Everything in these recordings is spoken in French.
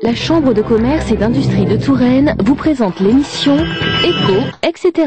La Chambre de commerce et d'industrie de Touraine vous présente l'émission Éco, etc.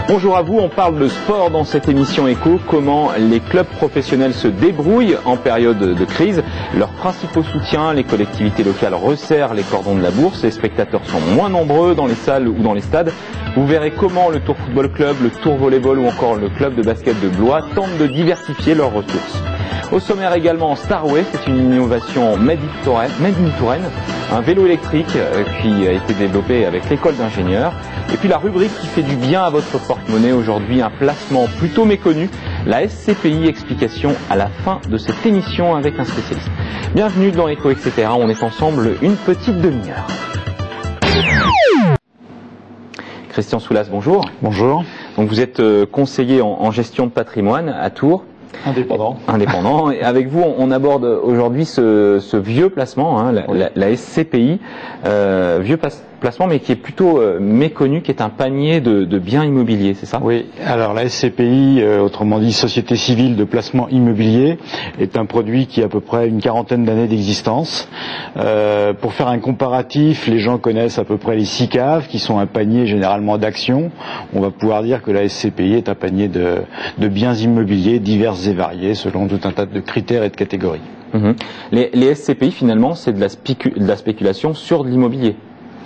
Bonjour à vous, on parle de sport dans cette émission Éco, comment les clubs professionnels se débrouillent en période de crise. Leurs principaux soutiens, les collectivités locales resserrent les cordons de la bourse, les spectateurs sont moins nombreux dans les salles ou dans les stades. Vous verrez comment le Tour Football Club, le Tour Volleyball ou encore le club de basket de Blois tentent de diversifier leurs ressources. Au sommaire également Starway, c'est une innovation Made in Touraine, un vélo électrique qui a été développé avec l'école d'ingénieurs. Et puis la rubrique qui fait du bien à votre porte-monnaie aujourd'hui, un placement plutôt méconnu, la SCPI, explication à la fin de cette émission avec un spécialiste. Bienvenue dans Éco, etc. On est ensemble une petite demi-heure. Christian Soulas, bonjour. Bonjour. Donc vous êtes conseiller en gestion de patrimoine à Tours. Indépendant. Et avec vous, on aborde aujourd'hui ce vieux placement, hein, la SCPI, vieux placement, mais qui est plutôt méconnu, qui est un panier de biens immobiliers, c'est ça? Oui. Alors la SCPI, autrement dit Société Civile de Placement Immobilier, est un produit qui a à peu près une quarantaine d'années d'existence. Pour faire un comparatif, les gens connaissent à peu près les SICAV, qui sont un panier généralement d'actions. On va pouvoir dire que la SCPI est un panier de biens immobiliers divers et variés selon tout un tas de critères et de catégories. Les SCPI finalement c'est de la spéculation sur de l'immobilier.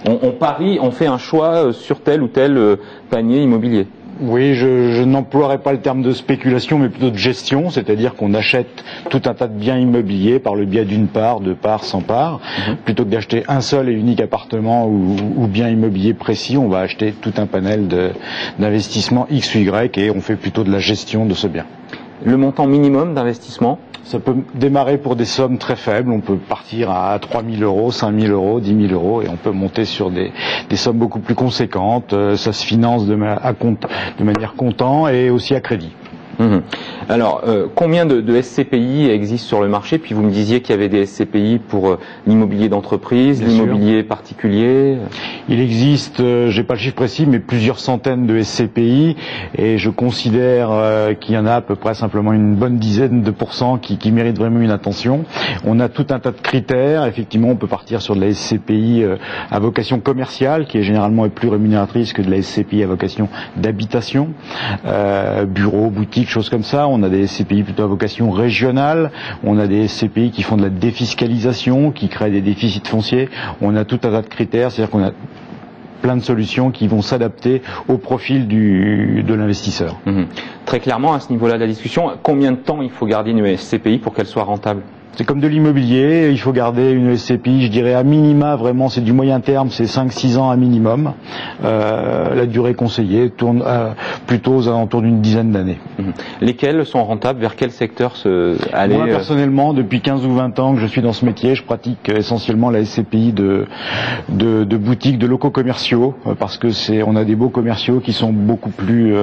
On parie, on fait un choix sur tel ou tel panier immobilier. Oui, je n'emploierai pas le terme de spéculation, mais plutôt de gestion, c'est-à-dire qu'on achète tout un tas de biens immobiliers par le biais d'une part, deux parts, 100 parts. Plutôt que d'acheter un seul et unique appartement ou bien immobilier précis, on va acheter tout un panel d'investissements X ou Y et on fait plutôt de la gestion de ce bien. Le montant minimum d'investissement? Ça peut démarrer pour des sommes très faibles, on peut partir à 3 000 euros, 5 000 euros, 10 000 euros et on peut monter sur des sommes beaucoup plus conséquentes. Ça se finance de manière comptant et aussi à crédit. Alors, combien de SCPI existent sur le marché? Puis vous me disiez qu'il y avait des SCPI pour l'immobilier d'entreprise, l'immobilier particulier. Il existe, j'ai pas le chiffre précis, mais plusieurs centaines de SCPI et je considère qu'il y en a à peu près simplement une bonne dizaine de pourcents qui méritent vraiment une attention. On a tout un tas de critères. Effectivement, on peut partir sur de la SCPI à vocation commerciale, qui est généralement plus rémunératrice que de la SCPI à vocation d'habitation, bureaux, boutiques, choses comme ça. On a des SCPI plutôt à vocation régionale, on a des SCPI qui font de la défiscalisation, qui créent des déficits fonciers, on a tout un tas de critères, c'est-à-dire qu'on a plein de solutions qui vont s'adapter au profil de l'investisseur. Très clairement, à ce niveau-là de la discussion, combien de temps il faut garder une SCPI pour qu'elle soit rentable? C'est comme de l'immobilier, il faut garder une SCPI, je dirais à minima, vraiment c'est du moyen terme, c'est 5-6 ans à minimum. La durée conseillée tourne plutôt aux alentours d'une dizaine d'années. Lesquels sont rentables? Vers quel secteur aller? Moi personnellement, depuis 15 ou 20 ans que je suis dans ce métier, je pratique essentiellement la SCPI de boutiques, de locaux commerciaux, parce que on a des beaux commerciaux qui sont beaucoup plus,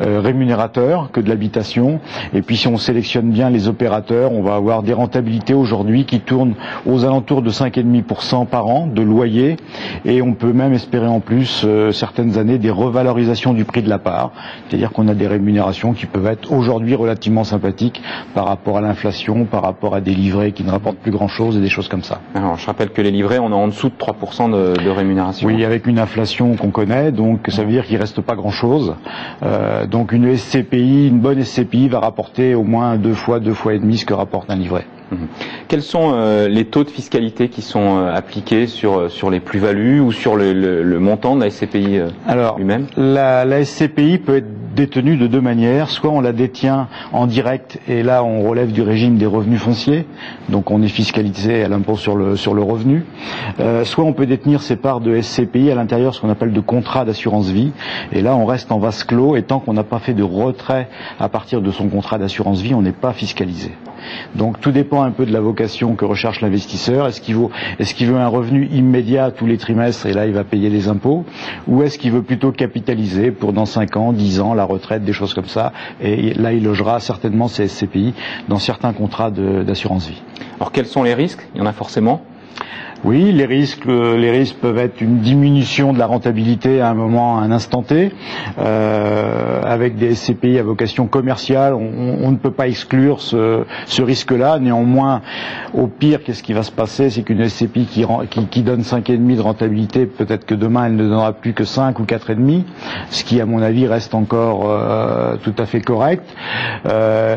rémunérateurs que de l'habitation. Et puis si on sélectionne bien les opérateurs, on va avoir des rentabilités aujourd'hui qui tournent aux alentours de 5,5% par an de loyer et on peut même espérer en plus certaines années des revalorisations du prix de la part, c'est-à-dire qu'on a des rémunérations qui peuvent être aujourd'hui relativement sympathiques par rapport à l'inflation, par rapport à des livrets qui ne rapportent plus grand-chose et des choses comme ça. Alors je rappelle que les livrets, on est en dessous de 3% de rémunération. Oui, avec une inflation qu'on connaît, donc ça veut dire qu'il reste pas grand-chose. Donc une SCPI, une bonne SCPI va rapporter au moins deux fois et demi ce que rapporte un livret. Quels sont les taux de fiscalité qui sont appliqués sur les plus-values ou sur le montant de la SCPI lui-même? La SCPI peut être détenue de deux manières. Soit on la détient en direct et là on relève du régime des revenus fonciers, donc on est fiscalisé à l'impôt sur le revenu. Soit on peut détenir ses parts de SCPI à l'intérieur ce qu'on appelle de contrat d'assurance vie et là on reste en vase clos et tant qu'on n'a pas fait de retrait à partir de son contrat d'assurance vie, on n'est pas fiscalisé. Donc tout dépend un peu de la vocation que recherche l'investisseur. Est-ce qu'il veut un revenu immédiat tous les trimestres et là il va payer les impôts, ou est-ce qu'il veut plutôt capitaliser pour dans 5 ans, 10 ans, la retraite, des choses comme ça, et là il logera certainement ses SCPI dans certains contrats d'assurance vie. Alors quels sont les risques? Il y en a forcément. Oui, les risques peuvent être une diminution de la rentabilité à un instant T. Avec des SCPI à vocation commerciale, on ne peut pas exclure ce risque-là. Néanmoins, au pire, qu'est-ce qui va se passer? C'est qu'une SCPI qui donne 5,5 de rentabilité, peut-être que demain elle ne donnera plus que 5 ou 4,5, ce qui, à mon avis, reste encore tout à fait correct.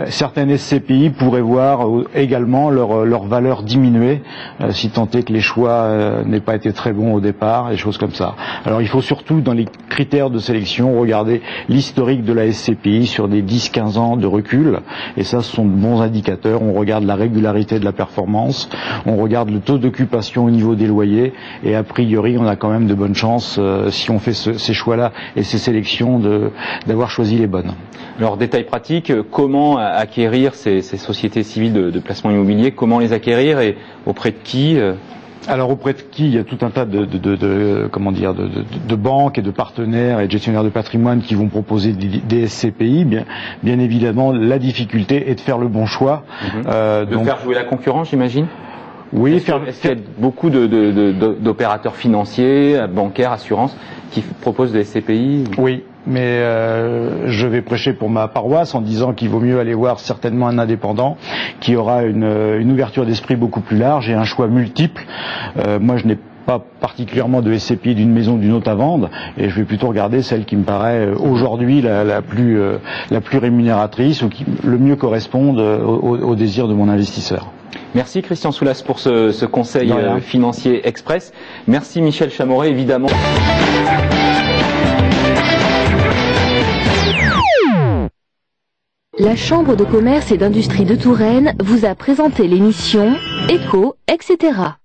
Certaines SCPI pourraient voir également leur valeur diminuer, si tant est que les choix n'aient pas été très bons au départ, et choses comme ça. Alors il faut surtout, dans les critères de sélection, regarder l'historique de la SCPI sur des 10-15 ans de recul, et ça, ce sont de bons indicateurs. On regarde la régularité de la performance, on regarde le taux d'occupation au niveau des loyers, et a priori, on a quand même de bonnes chances, si on fait ces choix-là et ces sélections, d'avoir choisi les bonnes. Alors, détail pratique, comment acquérir ces sociétés civiles de placement immobilier? Comment les acquérir et auprès de qui? Alors auprès de qui? Il y a tout un tas de banques et de partenaires et de gestionnaires de patrimoine qui vont proposer des SCPI. Bien évidemment, la difficulté est de faire le bon choix. Donc faire jouer la concurrence, j'imagine? Oui. Est-ce qu'il y a beaucoup d'opérateurs financiers, bancaires, assurances qui proposent des SCPI? Oui. Mais je vais prêcher pour ma paroisse en disant qu'il vaut mieux aller voir certainement un indépendant qui aura une ouverture d'esprit beaucoup plus large et un choix multiple. Moi, je n'ai pas particulièrement de SCPI d'une maison ou d'une autre à vendre, et je vais plutôt regarder celle qui me paraît aujourd'hui la plus rémunératrice, ou qui le mieux corresponde au désir de mon investisseur. Merci Christian Soulas pour ce conseil financier express. Merci Michel Chamoret, évidemment. La Chambre de commerce et d'industrie de Touraine vous a présenté l'émission Éco, etc.